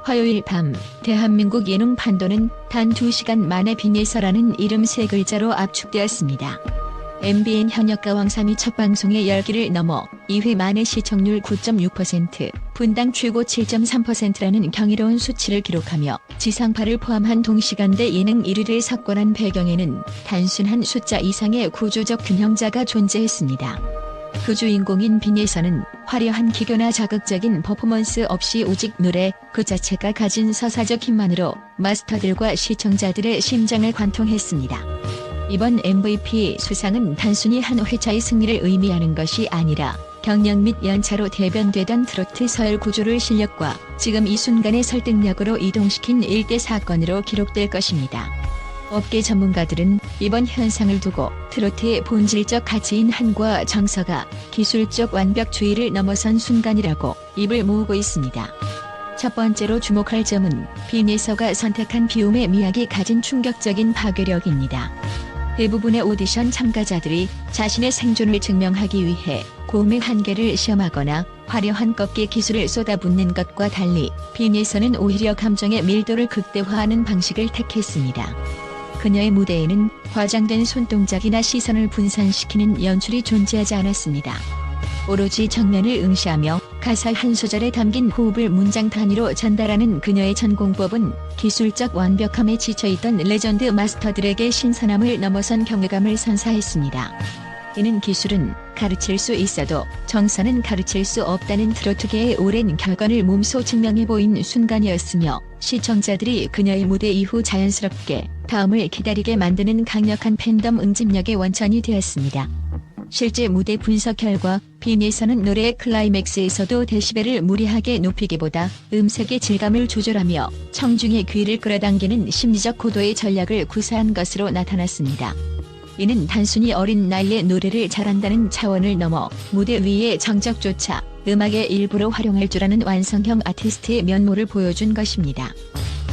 화요일 밤 대한민국 예능 판도는 단 2시간 만에 빈예서라는 이름 3글자로 압축되었습니다. MBN 현역가 왕삼이 첫 방송에 열기를 넘어 2회 만에 시청률 9.6%, 분당 최고 7.3%라는 경이로운 수치를 기록하며 지상파를 포함한 동시간대 예능 1위를 석권한 배경에는 단순한 숫자 이상의 구조적 균형자가 존재했습니다. 그 주인공인 빈예서는 화려한 기교나 자극적인 퍼포먼스 없이 오직 노래 그 자체가 가진 서사적 힘만으로 마스터들과 시청자들의 심장을 관통했습니다. 이번 MVP 수상은 단순히 한 회차의 승리를 의미하는 것이 아니라 경력 및 연차로 대변되던 트로트 서열 구조를 실력과 지금 이 순간의 설득력으로 이동시킨 일대 사건으로 기록될 것입니다. 업계 전문가들은 이번 현상을 두고 트로트의 본질적 가치인 한과 정서가 기술적 완벽주의를 넘어선 순간이라고 입을 모으고 있습니다. 첫 번째로 주목할 점은 빈예서가 선택한 비움의 미학이 가진 충격적인 파괴력입니다. 대부분의 오디션 참가자들이 자신의 생존을 증명하기 위해 고음의 한계를 시험하거나 화려한 꺾기 기술을 쏟아붓는 것과 달리 빈예서는 오히려 감정의 밀도를 극대화하는 방식을 택했습니다. 그녀의 무대에는 과장된 손동작이나 시선을 분산시키는 연출이 존재하지 않았습니다. 오로지 정면을 응시하며 가사 한 소절에 담긴 호흡을 문장 단위로 전달하는 그녀의 전공법은 기술적 완벽함에 지쳐있던 레전드 마스터들에게 신선함을 넘어선 경외감을 선사했습니다. 이는 기술은 가르칠 수 있어도 정서는 가르칠 수 없다는 트로트계의 오랜 격언을 몸소 증명해 보인 순간이었으며 시청자들이 그녀의 무대 이후 자연스럽게 다음을 기다리게 만드는 강력한 팬덤 응집력의 원천이 되었습니다. 실제 무대 분석 결과 빈예서는 노래의 클라이맥스에서도 데시벨을 무리하게 높이기보다 음색의 질감을 조절하며 청중의 귀를 끌어당기는 심리적 고도의 전략을 구사한 것으로 나타났습니다. 이는 단순히 어린 나이에 노래를 잘한다는 차원을 넘어 무대 위의 정적조차 음악의 일부로 활용할 줄 아는 완성형 아티스트의 면모를 보여준 것입니다.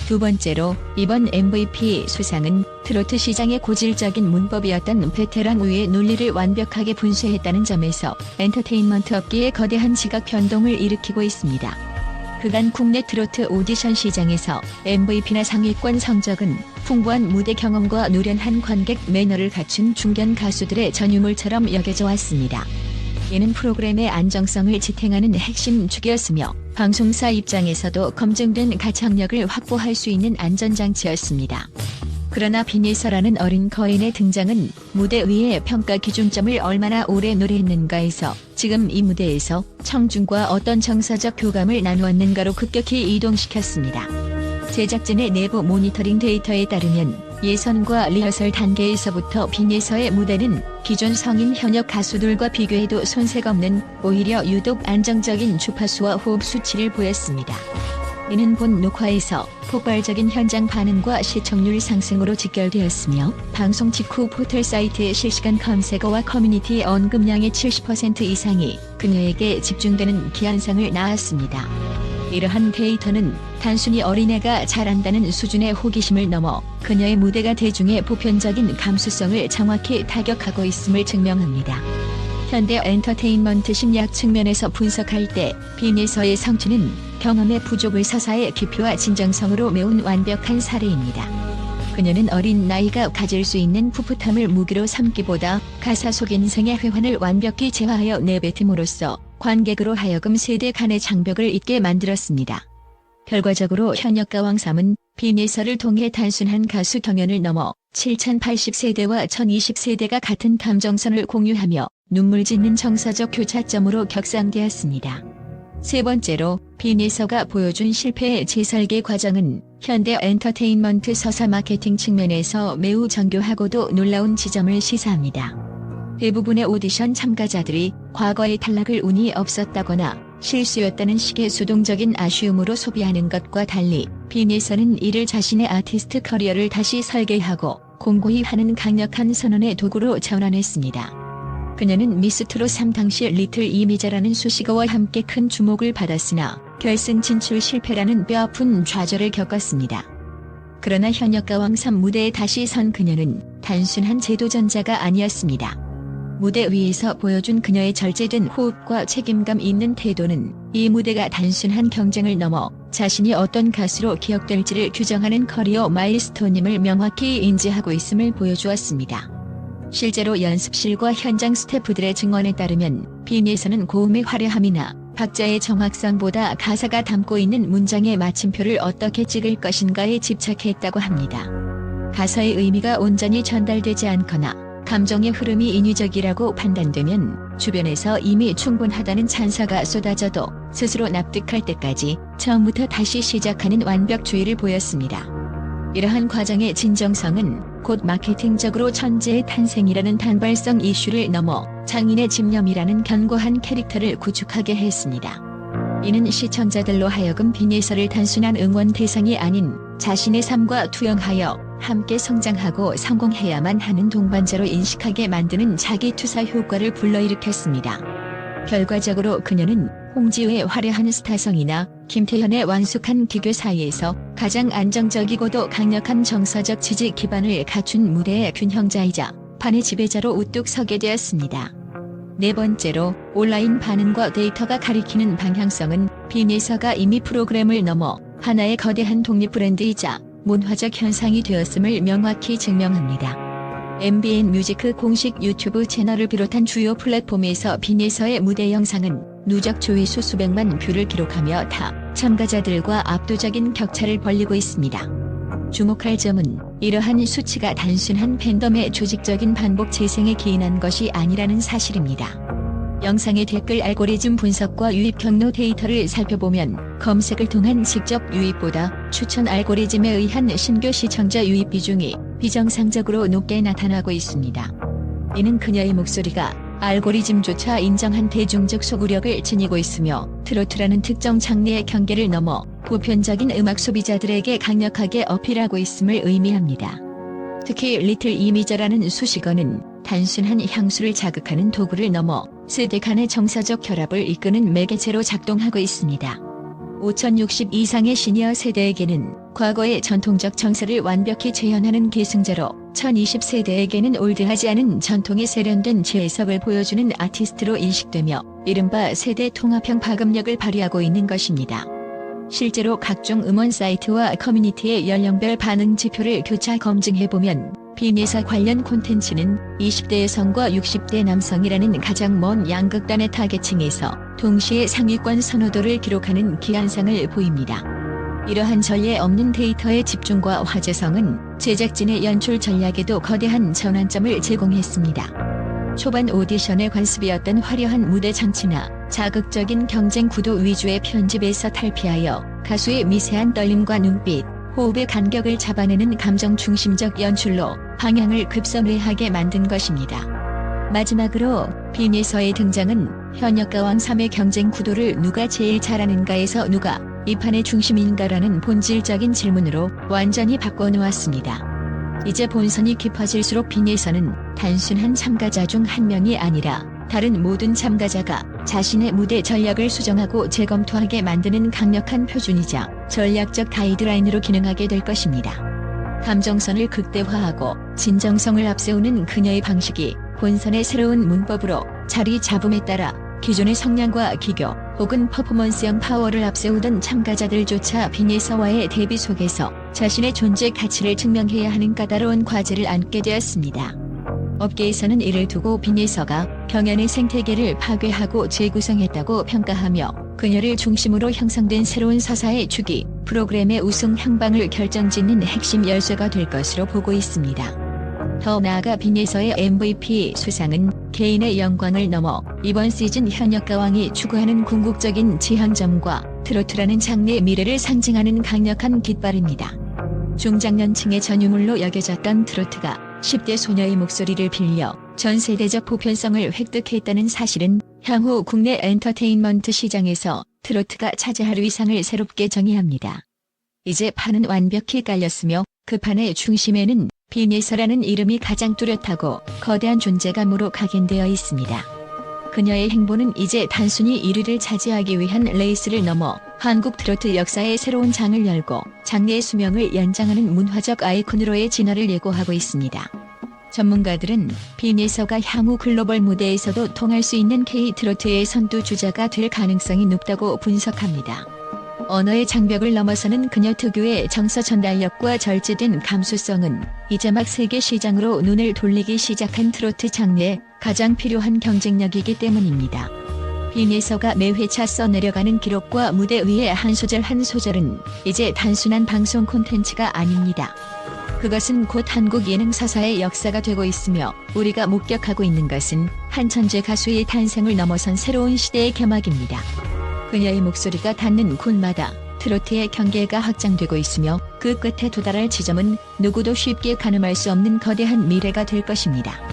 두 번째로 이번 MVP 수상은 트로트 시장의 고질적인 문법이었던 베테랑 우위의 논리를 완벽하게 분쇄했다는 점에서 엔터테인먼트 업계에 거대한 지각 변동을 일으키고 있습니다. 그간 국내 트로트 오디션 시장에서 MVP나 상위권 성적은 풍부한 무대 경험과 노련한 관객 매너를 갖춘 중견 가수들의 전유물처럼 여겨져 왔습니다. 이는 프로그램의 안정성을 지탱하는 핵심 축이었으며 방송사 입장에서도 검증된 가창력을 확보할 수 있는 안전장치였습니다. 그러나 빈예서라는 어린 거인의 등장은 무대 위의 평가 기준점을 얼마나 오래 노래했는가에서 지금 이 무대에서 청중과 어떤 정서적 교감을 나누었는가로 급격히 이동시켰습니다. 제작진의 내부 모니터링 데이터에 따르면 예선과 리허설 단계에서부터 빈예서의 무대는 기존 성인 현역 가수들과 비교해도 손색 없는 오히려 유독 안정적인 주파수와 호흡 수치를 보였습니다. 이는 본 녹화에서 폭발적인 현장 반응과 시청률 상승으로 직결되었으며 방송 직후 포털 사이트의 실시간 검색어와 커뮤니티 언급량의 70% 이상이 그녀에게 집중되는 기한상을 낳았습니다. 이러한 데이터는 단순히 어린애가 잘한다는 수준의 호기심을 넘어 그녀의 무대가 대중의 보편적인 감수성을 정확히 타격하고 있음을 증명합니다. 현대 엔터테인먼트 심리학 측면에서 분석할 때 빈예서의 성취는 경험의 부족을 서사의 깊이와 진정성으로 메운 완벽한 사례입니다. 그녀는 어린 나이가 가질 수 있는 풋풋함을 무기로 삼기보다 가사 속 인생의 회환을 완벽히 재화하여 내뱉음으로써 관객으로 하여금 세대 간의 장벽을 잇게 만들었습니다. 결과적으로 현역가 왕삼은 빈예서를 통해 단순한 가수 경연을 넘어 7080세대와 1020세대가 같은 감정선을 공유하며 눈물 짓는 정서적 교차점으로 격상되었습니다. 세 번째로 빈예서가 보여준 실패의 재설계 과정은 현대 엔터테인먼트 서사 마케팅 측면에서 매우 정교하고도 놀라운 지점을 시사합니다. 대부분의 오디션 참가자들이 과거의 탈락을 운이 없었다거나 실수였다는 식의 수동적인 아쉬움으로 소비하는 것과 달리 빈예서는 이를 자신의 아티스트 커리어를 다시 설계하고 공고히 하는 강력한 선언의 도구로 전환했습니다. 그녀는 미스트롯 3 당시 리틀 이미자라는 수식어와 함께 큰 주목을 받았으나 결승 진출 실패라는 뼈아픈 좌절을 겪었습니다. 그러나 현역가 왕삼 무대에 다시 선 그녀는 단순한 재도전자가 아니었습니다. 무대 위에서 보여준 그녀의 절제된 호흡과 책임감 있는 태도는 이 무대가 단순한 경쟁을 넘어 자신이 어떤 가수로 기억될지를 규정하는 커리어 마일스톤임을 명확히 인지하고 있음을 보여주었습니다. 실제로 연습실과 현장 스태프들의 증언에 따르면 빈에서는 고음의 화려함이나 박자의 정확성보다 가사가 담고 있는 문장의 마침표를 어떻게 찍을 것인가에 집착했다고 합니다. 가사의 의미가 온전히 전달되지 않거나 감정의 흐름이 인위적이라고 판단되면 주변에서 이미 충분하다는 찬사가 쏟아져도 스스로 납득할 때까지 처음부터 다시 시작하는 완벽주의를 보였습니다. 이러한 과정의 진정성은 곧 마케팅적으로 천재의 탄생이라는 단발성 이슈를 넘어 장인의 집념이라는 견고한 캐릭터를 구축하게 했습니다. 이는 시청자들로 하여금 빈예서를 단순한 응원 대상이 아닌 자신의 삶과 투영하여 함께 성장하고 성공해야만 하는 동반자로 인식하게 만드는 자기 투사 효과를 불러일으켰습니다. 결과적으로 그녀는 홍지우의 화려한 스타성이나 김태현의 완숙한 기교 사이에서 가장 안정적이고도 강력한 정서적 지지 기반을 갖춘 무대의 균형자이자 판의 지배자로 우뚝 서게 되었습니다. 네 번째로 온라인 반응과 데이터가 가리키는 방향성은 빈예서가 이미 프로그램을 넘어 하나의 거대한 독립 브랜드이자 문화적 현상이 되었음을 명확히 증명합니다. MBN 뮤지크 공식 유튜브 채널을 비롯한 주요 플랫폼에서 빈예서의 무대 영상은 누적 조회수 수백만 뷰를 기록하며 타 참가자들과 압도적인 격차를 벌이고 있습니다. 주목할 점은 이러한 수치가 단순한 팬덤의 조직적인 반복 재생에 기인한 것이 아니라는 사실입니다. 영상의 댓글 알고리즘 분석과 유입 경로 데이터를 살펴보면 검색을 통한 직접 유입보다 추천 알고리즘에 의한 신규 시청자 유입 비중이 비정상적으로 높게 나타나고 있습니다. 이는 그녀의 목소리가 알고리즘조차 인정한 대중적 소구력을 지니고 있으며 트로트라는 특정 장르의 경계를 넘어 보편적인 음악 소비자들에게 강력하게 어필하고 있음을 의미합니다. 특히 리틀 이미저라는 수식어는 단순한 향수를 자극하는 도구를 넘어 세대 간의 정서적 결합을 이끄는 매개체로 작동하고 있습니다. 5060 이상의 시니어 세대에게는 과거의 전통적 정서를 완벽히 재현하는 계승자로 1020세대에게는 올드하지 않은 전통에 세련된 재해석을 보여주는 아티스트로 인식되며 이른바 세대 통합형 파급력을 발휘하고 있는 것입니다. 실제로 각종 음원 사이트와 커뮤니티의 연령별 반응 지표를 교차 검증해보면 빈예서 관련 콘텐츠는 20대 여성과 60대 남성이라는 가장 먼 양극단의 타겟층에서 동시에 상위권 선호도를 기록하는 기한상을 보입니다. 이러한 전례 없는 데이터의 집중과 화제성은 제작진의 연출 전략에도 거대한 전환점을 제공했습니다. 초반 오디션의 관습이었던 화려한 무대 장치나 자극적인 경쟁 구도 위주의 편집에서 탈피하여 가수의 미세한 떨림과 눈빛, 호흡의 간격을 잡아내는 감정 중심적 연출로 방향을 급선회하게 만든 것입니다. 마지막으로 빈예서의 등장은 현역가왕 3의 경쟁 구도를 누가 제일 잘하는가에서 누가 이 판의 중심인가라는 본질적인 질문으로 완전히 바꿔놓았습니다. 이제 본선이 깊어질수록 빈예서는 단순한 참가자 중 한 명이 아니라 다른 모든 참가자가 자신의 무대 전략을 수정하고 재검토하게 만드는 강력한 표준이자 전략적 가이드라인으로 기능하게 될 것입니다. 감정선을 극대화하고 진정성을 앞세우는 그녀의 방식이 본선의 새로운 문법으로 자리 잡음에 따라 기존의 성량과 기교 혹은 퍼포먼스형 파워를 앞세우던 참가자들조차 빈예서와의 대비 속에서 자신의 존재 가치를 증명해야 하는 까다로운 과제를 안게 되었습니다. 업계에서는 이를 두고 빈예서가 경연의 생태계를 파괴하고 재구성했다고 평가하며 그녀를 중심으로 형성된 새로운 서사의 주기, 프로그램의 우승 향방을 결정짓는 핵심 열쇠가 될 것으로 보고 있습니다. 더 나아가 빈예서의 MVP 수상은 개인의 영광을 넘어 이번 시즌 현역가왕이 추구하는 궁극적인 지향점과 트로트라는 장르의 미래를 상징하는 강력한 깃발입니다. 중장년층의 전유물로 여겨졌던 트로트가 10대 소녀의 목소리를 빌려 전 세대적 보편성을 획득했다는 사실은 향후 국내 엔터테인먼트 시장에서 트로트가 차지할 위상을 새롭게 정의합니다. 이제 판은 완벽히 깔렸으며 그 판의 중심에는 빈예서라는 이름이 가장 뚜렷하고 거대한 존재감으로 각인되어 있습니다. 그녀의 행보는 이제 단순히 1위를 차지하기 위한 레이스를 넘어 한국 트로트 역사의 새로운 장을 열고 장래의 수명을 연장하는 문화적 아이콘으로의 진화를 예고하고 있습니다. 전문가들은 빈예서가 향후 글로벌 무대에서도 통할 수 있는 K-트로트의 선두주자가 될 가능성이 높다고 분석합니다. 언어의 장벽을 넘어서는 그녀 특유의 정서 전달력과 절제된 감수성은 이제 막 세계 시장으로 눈을 돌리기 시작한 트로트 장르에 가장 필요한 경쟁력이기 때문입니다. 빈예서가 매 회차 써내려가는 기록과 무대 위의 한 소절 한 소절은 이제 단순한 방송 콘텐츠가 아닙니다. 그것은 곧 한국 예능 서사의 역사가 되고 있으며 우리가 목격하고 있는 것은 한 천재 가수의 탄생을 넘어선 새로운 시대의 개막입니다. 그녀의 목소리가 닿는 곳마다 트로트의 경계가 확장되고 있으며 그 끝에 도달할 지점은 누구도 쉽게 가늠할 수 없는 거대한 미래가 될 것입니다.